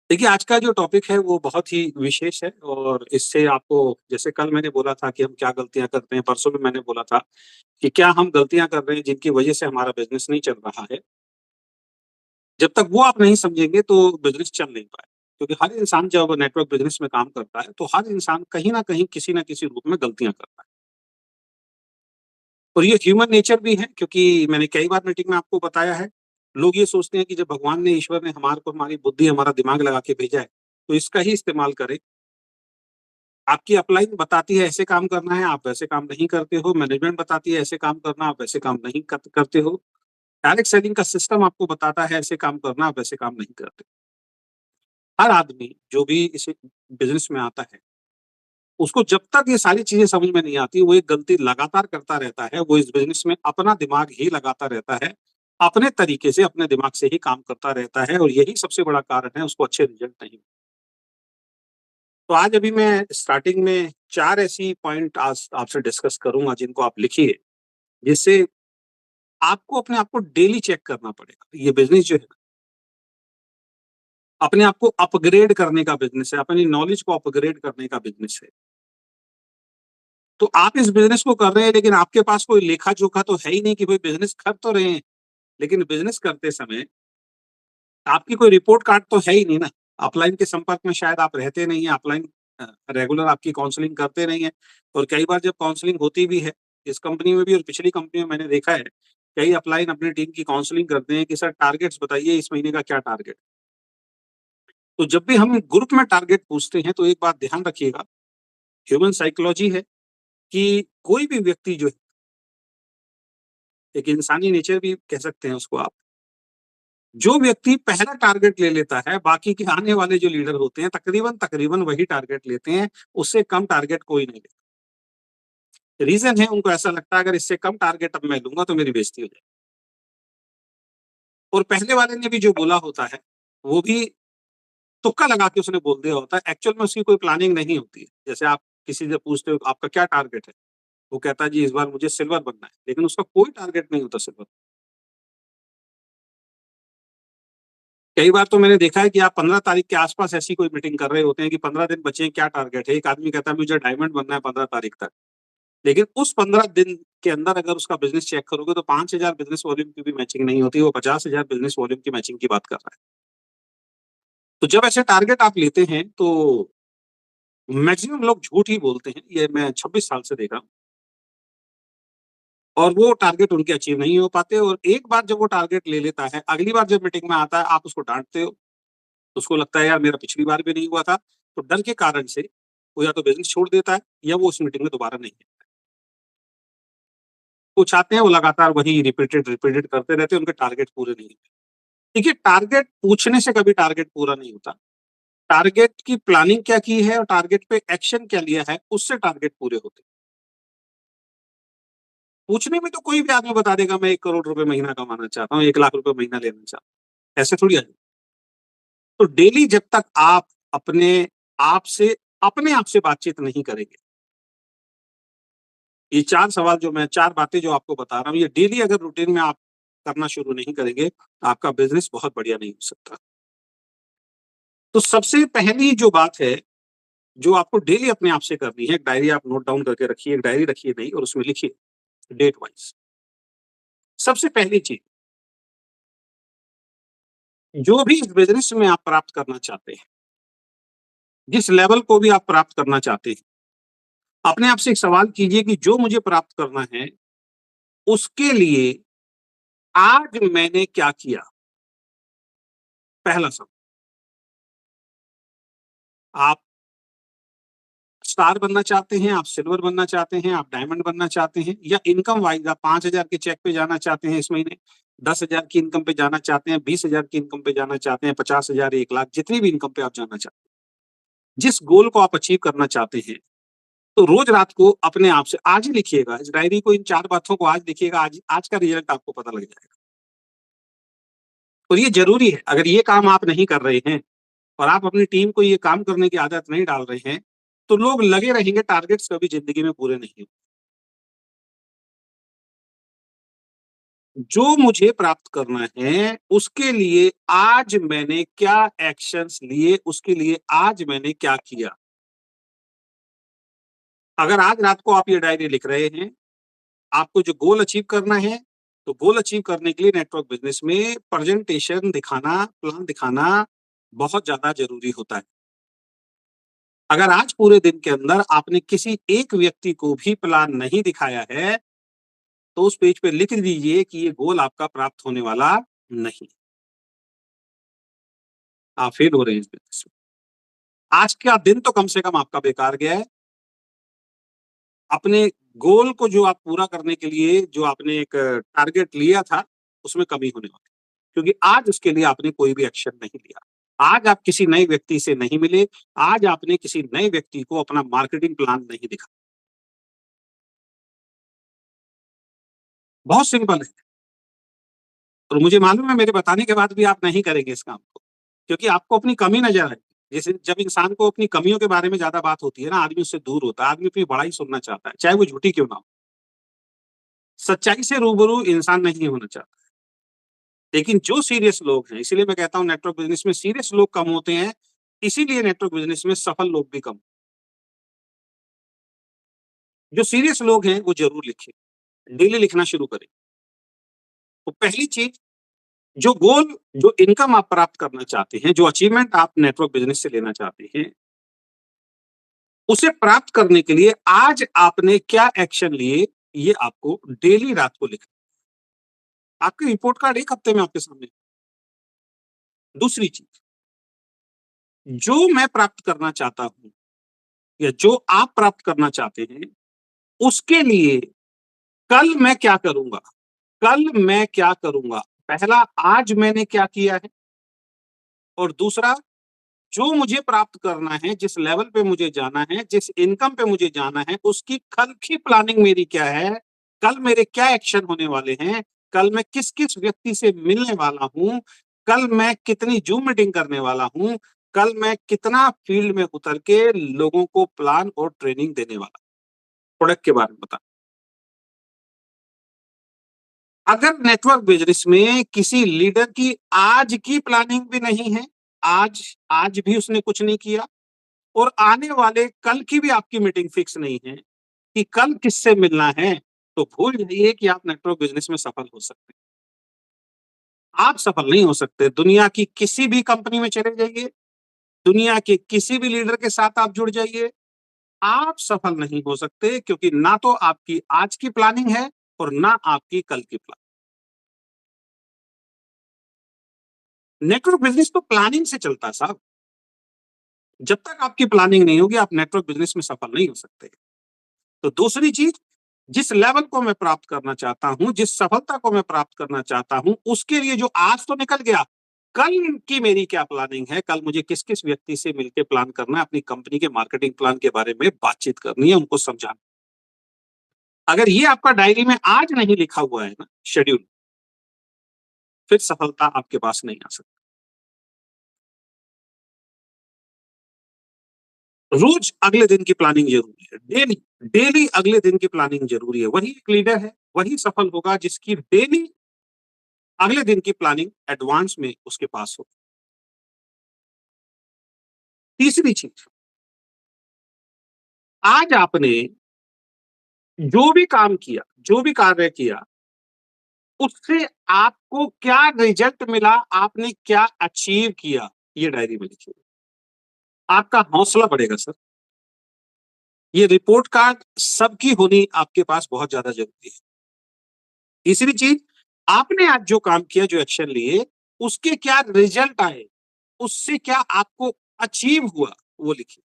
देखिए, आज का जो टॉपिक है वो बहुत ही विशेष है और इससे आपको जैसे कल मैंने बोला था कि हम क्या गलतियाँ करते हैं, परसों भी मैंने बोला था कि क्या हम गलतियाँ कर रहे हैं जिनकी वजह से हमारा बिज़नेस नहीं चल रहा है। जब तक वो आप नहीं समझेंगे तो बिज़नेस चल नहीं पाएगा। क्योंकि हर इंसान जब नेटवर्क बिज़नेस में काम करता है, तो हर इंसान कहीं न कहीं, किसी न किसी रूप में गलतियाँ करता है। और ये ह्यूमन नेचर भी है क्योंकि मैंने कई बार मीटिंग में आपको बताया है, लोग ये सोचते हैं कि जब भगवान ने, ईश्वर ने हमारे को हमारी बुद्धि, हमारा दिमाग लगा के भेजा है, तो इसका ही इस्तेमाल करें। आपकी अपलाइन बताती है ऐसे काम करना है, आप वैसे काम नहीं करते हो। मैनेजमेंट बताती है ऐसे काम करना, आप वैसे काम नहीं करते हो। डायरेक्ट सेलिंग का सिस्टम आपको बताता है ऐसे काम करना, आप वैसे काम नहीं करते। हर आदमी जो भी इस बिज़नेस में आता है, उसको जब तक ये सारी चीज़ें समझ में नहीं आती, वो एक गलती लगातार करता रहता है। वो इस बिज़नेस में अपना दिमाग ही लगाता रहता है। अपने तरीके से, अपने दिमाग से ही काम करता रहता है और यही सबसे बड़ा कारण है उसको अच्छे रिज़ल्ट नहीं। तो आज अभी मैं स्टार्टिंग में 4 ऐसी पॉइंट आज आपसे डिस्कस करूँगा जिनको आप लिखिए, जिससे आपको अपने आप को डेली चेक करना पड़ेगा। ये बिज़नेस जो है, अपने आप को अपग्रेड करने का बिज़नेस है, अपनी नॉलेज को अपग्रेड करने का बिज़नेस है। तो आप इस बिज़नेस को कर रहे हैं लेकिन आपके पास कोई लेखा-जोखा तो है ही नहीं कि भई बिज़नेस कर तो रहे हैं, लेकिन बिज़नेस करते समय आपकी कोई रिपोर्ट कार्ड तो है ही नहीं ना। अपलाइन के संपर्क में शायद आप रहते नहीं हैं, अपलाइन रेगुलर आपकी काउंसलिंग करते नहीं हैं और कई बार जब काउंसलिंग होती भी है, इस कंपनी में भी और पिछली कंपनी में मैंने देखा है, कई अपलाइन अपनी टीम की काउंसलिंग करते हैं कि सर टारगेट्स बताइए इस महीने का क्या टारगेट? तो जब भी हम ग्रुप में टारगेट पूछते हैं तो एक बात ध्यान रखिएगा, ह्यूमन साइकोलॉजी है कि कोई भी व्यक्ति जो है, एक इंसानी नेचर भी कह सकते हैं उसको आप, जो व्यक्ति पहला टारगेट ले लेता है, बाकी के आने वाले जो लीडर होते हैं तकरीबन वही टारगेट लेते हैं, उससे कम टारगेट कोई नहीं लेता। रीज़न है उनको ऐसा लगता है अगर इससे कम टारगेट अब मैं लूँगा तो मेरी बेइज़्ती हो जाएगी। और पहले वाले ने भी जो बोला होता है, वो भी तुक्का लगा के उसने बोल दिया होता है, एक्चुअल में उसकी कोई प्लानिंग नहीं होती है। जैसे आप किसी से पूछते हो आपका क्या टारगेट है? वो कहता है जी इस बार मुझे सिल्वर बनना है, लेकिन उसका कोई टारगेट नहीं होता सिल्वर। कई बार तो मैंने देखा है कि आप 15 तारीख के आस-पास ऐसी कोई मीटिंग कर रहे होते हैं कि 15 दिन बचे हैं, क्या टारगेट है? एक आदमी कहता है मुझे डायमंड बनना है 15 तारीख तक। लेकिन उस 15 दिन के अंदर अगर उसका बिज़नेस चेक करोगे तो 5,000 बिज़नेस वॉल्यूम की भी मैचिंग नहीं होती, वो 50,000 बिज़नेस वॉल्यूम की मैचिंग की बात कर रहा है। तो जब ऐसे टारगेट आप लेते हैं तो मैक्सिमम लोग झूठ ही बोलते हैं, ये मैं 26 साल से देख रहा हूँ और वो टारगेट उनके अचीव नहीं हो पाते और एक बार जब वो टारगेट ले लेता है, अगली बार जब मीटिंग में आता है, आप उसको डाँटते हो, उसको लगता है यार मेरा पिछली बार भी नहीं हुआ था, तो डर के कारण से वो या तो बिज़नेस छोड़ देता है या वो उस मीटिंग में दोबारा नहीं है। कुछ आते हैं वो लगातार वही रिपीटेड करते रहते हैं, उनके टारगेट पूरे नहीं होते। देखिए, टारगेट पूछने से कभी टारगेट पूरा नहीं होता। टारगेट की प्लानिंग क्या की है और टारगेट पे एक्शन क्या लिया है, उससे टारगेट पूरे होते हैं। पूछने में तो कोई भी आदमी बता देगा मैं 1 करोड़ रुपए महीना कमाना चाहता हूँ, 1 लाख रुपए महीना लेना चाहता हूँ, ऐसे थोड़ी है। तो डेली जब तक आप अपने आप से अपने आप से बातचीत नहीं करेंगे, ये 4 सवाल जो मैं 4 बातें जो आपको बता रहा हूँ, ये डेली अगर रूटीन में आप करना शुरू नहीं करेंगे, आपका बिज़नेस बहुत बढ़िया नहीं हो सकता। तो सबसे पहली जो बात है, जो आपको डेली अपने आप से करनी है, एक डायरी आप नोट डाउन करके रखिए, एक डायरी रखिए नई और उसमें लिखिए डेट वाइज़। सबसे पहली चीज़, जो भी इस बिज़नेस में आप प्राप्त करना चाहते हैं, जिस लेवल को भी आप प्राप्त करना चाहते हैं, अपने आप से एक सवाल कीजिए कि जो मुझे प्राप्त करना है, उसके लिए आज मैंने क्या किया? पहला सवाल। आप स्टार बनना चाहते हैं, आप सिल्वर बनना चाहते हैं, आप डायमंड बनना चाहते हैं या इनकम वाइज़ आप 5,000 के चेक पे जाना चाहते हैं इस महीने, 10,000 की इनकम पे जाना चाहते हैं, 20,000 की इनकम पे जाना चाहते हैं, 50,000, 1 लाख जितनी भी इनकम पे आप जाना चाहते हैं। जिस गोल को आप अचीव करना चाहते हैं, तो रोज़ रात को अपने आप से आज ही लिखिएगा, इस डायरी को इन 4 बातों को आज लिखिएगा, आज आज का रिज़ल्ट आपको पता लग जाएगा। और ये ज़रूरी है, अगर ये काम आप नहीं कर रहे हैं और आप अपनी टीम को ये काम करने की आदत नहीं डाल रहे हैं, तो लोग लगे रहेंगे टारगेट्स कभी ज़िंदगी में पूरे नहीं होंगे। जो मुझे प्राप्त करना है, उसके लिए आज मैंने क्या एक्शंस लिए, उसके लिए आज मैंने क्या किया। अगर आज रात को आप ये डायरी लिख रहे हैं, आपको जो गोल अचीव करना है, तो गोल अचीव करने के लिए नेटवर्क बिज़नेस में प्रेजेंटेशन दिखाना, प्लान दिखाना बहुत ज़्यादा ज़रूरी होता है। अगर आज पूरे दिन के अंदर आपने किसी एक व्यक्ति को भी प्लान नहीं दिखाया है, तो उस पेज पे लिख दीजिए कि ये गोल आपका प्राप्त होने वाला नहीं। आप फेल हो रहे हैं इस बिज़नेस में। आज का दिन तो कम से कम आपका बेकार गया है। अपने गोल को जो आप पूरा करने के लिए जो आपने एक टारगेट लिया था, उसमें कमी होने वाली है। क्योंकि आज उसके लिए आपने कोई भी एक्शन नहीं लिया। आज आप किसी नए व्यक्ति से नहीं मिले, आज आपने किसी नए व्यक्ति को अपना मार्केटिंग प्लान नहीं दिखाया। बहुत सिंपल है और मुझे मालूम है मेरे बताने के बाद भी आप नहीं करेंगे इस काम को, क्योंकि आपको अपनी कमी नज़र आएगी। जैसे जब इंसान को अपनी कमियों के बारे में ज़्यादा बात होती है ना, आदमी उससे दूर होता है, आदमी अपनी बड़ाई सुनना चाहता है, चाहे वो झूठी क्यों ना हो। सच्चाई से रूबरू इंसान नहीं होना चाहता। लेकिन जो सीरियस लोग हैं, इसीलिए मैं कहता हूँ नेटवर्क बिज़नेस में सीरियस लोग कम होते हैं, इसीलिए नेटवर्क बिज़नेस में सफल लोग भी कम। जो सीरियस लोग हैं, वो ज़रूर लिखें, डेली लिखना शुरू करें। तो पहली चीज़, जो गोल, जो इनकम आप प्राप्त करना चाहते हैं, जो अचीवमेंट आप नेटवर्क बिज़नेस से लेना चाहते हैं, उसे प्राप्त करने के लिए आज आपने क्या एक्शन लिए, ये आपको डेली रात को लिखना। आपकी रिपोर्ट कार्ड 1 हफ्ते में आपके सामने। दूसरी चीज़, जो मैं प्राप्त करना चाहता हूँ या जो आप प्राप्त करना चाहते हैं, उसके लिए कल मैं क्या करूँगा? कल मैं क्या करूँगा? पहला, आज मैंने क्या किया है? और दूसरा, जो मुझे प्राप्त करना है, जिस लेवल पे मुझे जाना है, जिस इनकम पे मुझे जाना है, उसकी कल की प्लानिंग मेरी क्या है? कल मेरे क्या एक्शन होने वाले हैं? कल मैं किस-किस व्यक्ति से मिलने वाला हूँ? कल मैं कितनी ज़ूम मीटिंग करने वाला हूँ? कल मैं कितना फील्ड में उतर के लोगों को प्लान और ट्रेनिंग देने वाला हूँ? प्रोडक्ट के बारे में बता। अगर नेटवर्क बिज़नेस में किसी लीडर की आज की प्लानिंग भी नहीं है, आज आज भी उसने कुछ नहीं किया और आने वाले कल की भी आपकी मीटिंग फिक्स नहीं है कि कल किससे मिलना है, तो भूल जाइए कि आप नेटवर्क बिज़नेस में सफल हो सकते हैं। आप सफल नहीं हो सकते। दुनिया की किसी भी कंपनी में चले जाइए, दुनिया के किसी भी लीडर के साथ आप जुड़ जाइए, आप सफल नहीं हो सकते क्योंकि ना तो आपकी आज की प्लानिंग है और ना आपकी कल की प्लानिंग। नेटवर्क बिज़नेस तो प्लानिंग से चलता है साहब। जब तक आपकी प्लानिंग नहीं होगी, आप नेटवर्क बिज़नेस में सफल नहीं हो सकते। तो दूसरी चीज़, जिस लेवल को मैं प्राप्त करना चाहता हूँ, जिस सफलता को मैं प्राप्त करना चाहता हूँ, उसके लिए जो आज तो निकल गया, कल की मेरी क्या प्लानिंग है, कल मुझे किस-किस व्यक्ति से मिलके प्लान करना है, अपनी कंपनी के मार्केटिंग प्लान के बारे में बातचीत करनी है, उनको समझाना। अगर ये आपका डायरी में आज नहीं लिखा हुआ है ना शेड्यूल, फिर सफलता आपके पास नहीं आ सकती। रोज अगले दिन की प्लानिंग ज़रूरी है, डेली, डेली अगले दिन की प्लानिंग ज़रूरी है। वही एक लीडर है, वही सफल होगा जिसकी डेली अगले दिन की प्लानिंग एडवांस में उसके पास हो। तीसरी चीज़, आज आपने जो भी काम किया, जो भी कार्य किया, उससे आपको क्या रिजल्ट मिला, आपने क्या अचीव किया, ये डायरी में लिखिए। आपका हौसला बढ़ेगा सर। ये रिपोर्ट कार्ड सबकी होनी आपके पास बहुत ज़्यादा ज़रूरी है। तीसरी चीज़, आपने आज जो काम किया, जो एक्शन लिए, उसके क्या रिजल्ट आए, उससे क्या आपको अचीव हुआ, वो लिखिए।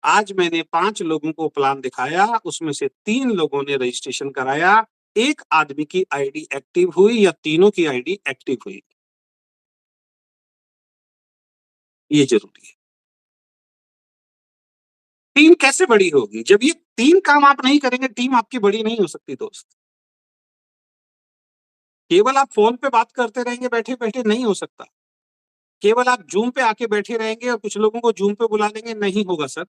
आज मैंने 5 लोगों को प्लान दिखाया, उसमें से 3 लोगों ने रजिस्ट्रेशन कराया, 1 आदमी की आईडी एक्टिव हुई या तीनों की आईडी एक्टिव हुई। ये ज़रूरी है। टीम कैसे बड़ी होगी? जब ये 3 काम आप नहीं करेंगे, टीम आपकी बड़ी नहीं हो सकती दोस्त। केवल आप फ़ोन पे बात करते रहेंगे बैठे-बैठे, नहीं हो सकता। केवल आप ज़ूम पे आके बैठे रहेंगे और कुछ लोगों को ज़ूम पे बुला लेंगे, नहीं होगा सर।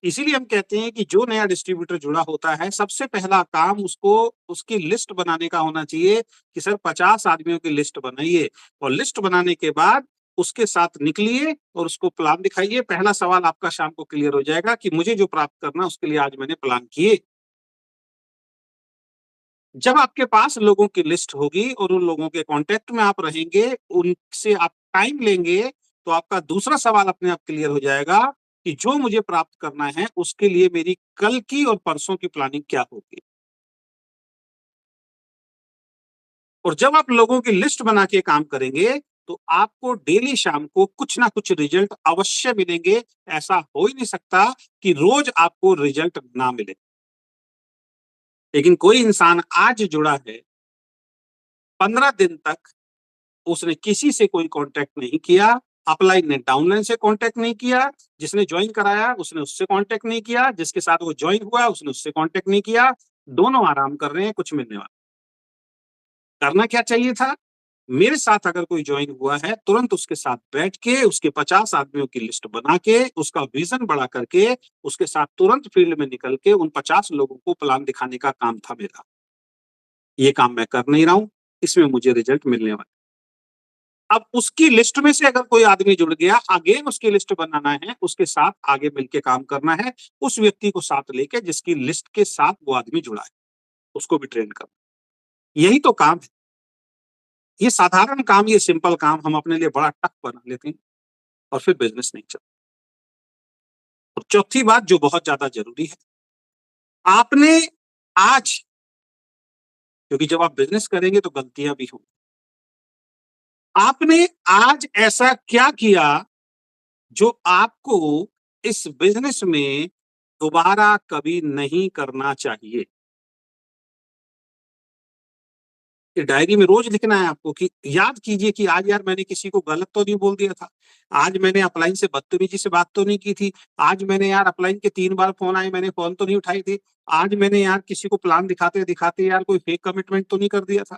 इसीलिए हम कहते हैं कि जो नया डिस्ट्रीब्यूटर जुड़ा होता है, सबसे पहला काम उसको उसकी लिस्ट बनाने का होना चाहिए कि सर 50 आदमियों की लिस्ट बनाइए, और लिस्ट बनाने के बाद उसके साथ निकलिए और उसको प्लान दिखाइए। पहला सवाल आपका शाम को क्लियर हो जाएगा कि मुझे जो प्राप्त करना है उसके लिए आज मैंने प्लान किए। जब आपके पास लोगों की लिस्ट होगी और उन लोगों के कॉन्टेक्ट में आप रहेंगे, उनसे आप टाइम लेंगे, तो आपका दूसरा सवाल अपने आप क्लियर हो जाएगा कि जो मुझे प्राप्त करना है उसके लिए मेरी कल की और परसों की प्लानिंग क्या होगी। और जब आप लोगों की लिस्ट बना के काम करेंगे, तो आपको डेली शाम को कुछ ना कुछ रिजल्ट अवश्य मिलेंगे। ऐसा हो ही नहीं सकता कि रोज आपको रिजल्ट ना मिले। लेकिन कोई इंसान आज जुड़ा है, 15 दिन तक उसने किसी से कोई कांटेक्ट नहीं किया, अपलाइन ने डाउनलाइन से कांटेक्ट नहीं किया, जिसने ज्वाइन कराया उसने उससे कांटेक्ट नहीं किया, जिसके साथ वो ज्वाइन हुआ उसने उससे कांटेक्ट नहीं किया। दोनों आराम कर रहे हैं, कुछ मिलने वाला। करना क्या चाहिए था? मेरे साथ अगर कोई ज्वाइन हुआ है, तुरंत उसके साथ बैठ के उसके 50 आदमियों की लिस्ट बना के उसका विजन बड़ा करके उसके साथ तुरंत फील्ड में निकल के उन 50 लोगों को प्लान दिखाने का काम था मेरा। ये काम मैं कर नहीं रहा हूं, इसमें मुझे रिजल्ट मिलने वाला। अब उसकी लिस्ट में से अगर कोई आदमी जुड़ गया, अगेन उसकी लिस्ट बनाना है, उसके साथ आगे मिलके काम करना है, उस व्यक्ति को साथ लेके जिसकी लिस्ट के साथ वो आदमी जुड़ा है, उसको भी ट्रेन करना। यही तो काम है। ये साधारण काम, ये सिंपल काम हम अपने लिए बड़ा टफ बना लेते हैं और फिर बिजनेस नहीं चलता। और चौथी बात जो बहुत ज्यादा जरूरी है, आपने आज, क्योंकि जब आप बिजनेस करेंगे तो गलतियां भी होंगी, आपने आज ऐसा क्या किया जो आपको इस बिजनेस में दोबारा कभी नहीं करना चाहिए। ये डायरी में रोज लिखना है आपको कि याद कीजिए कि आज यार मैंने किसी को गलत तो नहीं बोल दिया था, आज मैंने अपलाइन से बदतमीजी से बात तो नहीं की थी, आज मैंने यार अपलाइन के 3 बार फोन आए मैंने फोन तो नहीं उठाई थी, आज मैंने यार किसी को प्लान दिखाते दिखाते यार कोई फेक कमिटमेंट तो नहीं कर दिया था,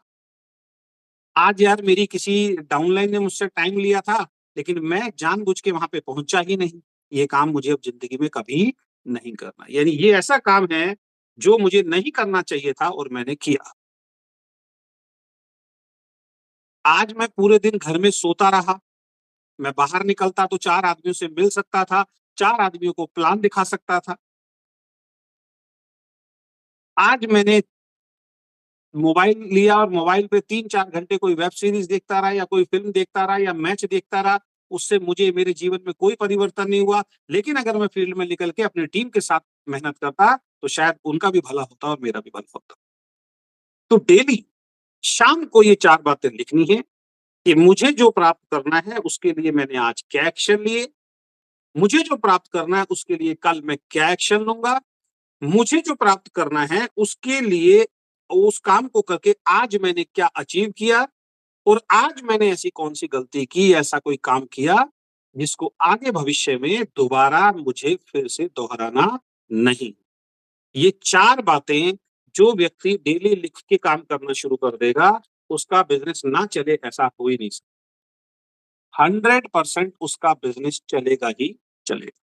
आज यार मेरी किसी डाउनलाइन ने मुझसे टाइम लिया था लेकिन मैं जानबूझ के वहां पे पहुंचा ही नहीं। ये काम मुझे अब जिंदगी में कभी नहीं करना। यानी ये ऐसा काम है जो मुझे नहीं करना चाहिए था और मैंने किया। आज मैं पूरे दिन घर में सोता रहा, मैं बाहर निकलता तो 4 आदमियों से मिल सकता था, 4 आदमियों को प्लान दिखा सकता था। आज मैंने मोबाइल लिया और मोबाइल पे 3-4 घंटे कोई वेब सीरीज देखता रहा या कोई फिल्म देखता रहा या मैच देखता रहा, उससे मुझे मेरे जीवन में कोई परिवर्तन नहीं हुआ। लेकिन अगर मैं फील्ड में निकल के अपनी टीम के साथ मेहनत करता तो शायद उनका भी भला होता और मेरा भी भला होता। तो डेली शाम को ये 4 बातें लिखनी है कि मुझे जो प्राप्त करना है उसके लिए मैंने आज क्या एक्शन लिए, मुझे जो प्राप्त करना है उसके लिए कल मैं क्या एक्शन लूंगा, मुझे जो प्राप्त करना है उसके लिए उस काम को करके आज मैंने क्या अचीव किया, और आज मैंने ऐसी कौन-सी गलती की, ऐसा कोई काम किया, जिसको आगे भविष्य में दोबारा मुझे फिर से दोहराना नहीं। ये 4 बातें जो व्यक्ति डेली लिख के काम करना शुरू कर देगा, उसका बिज़नेस ना चले ऐसा हो ही नहीं सकता। 100% उसका बिज़नेस चलेगा ही चलेगा।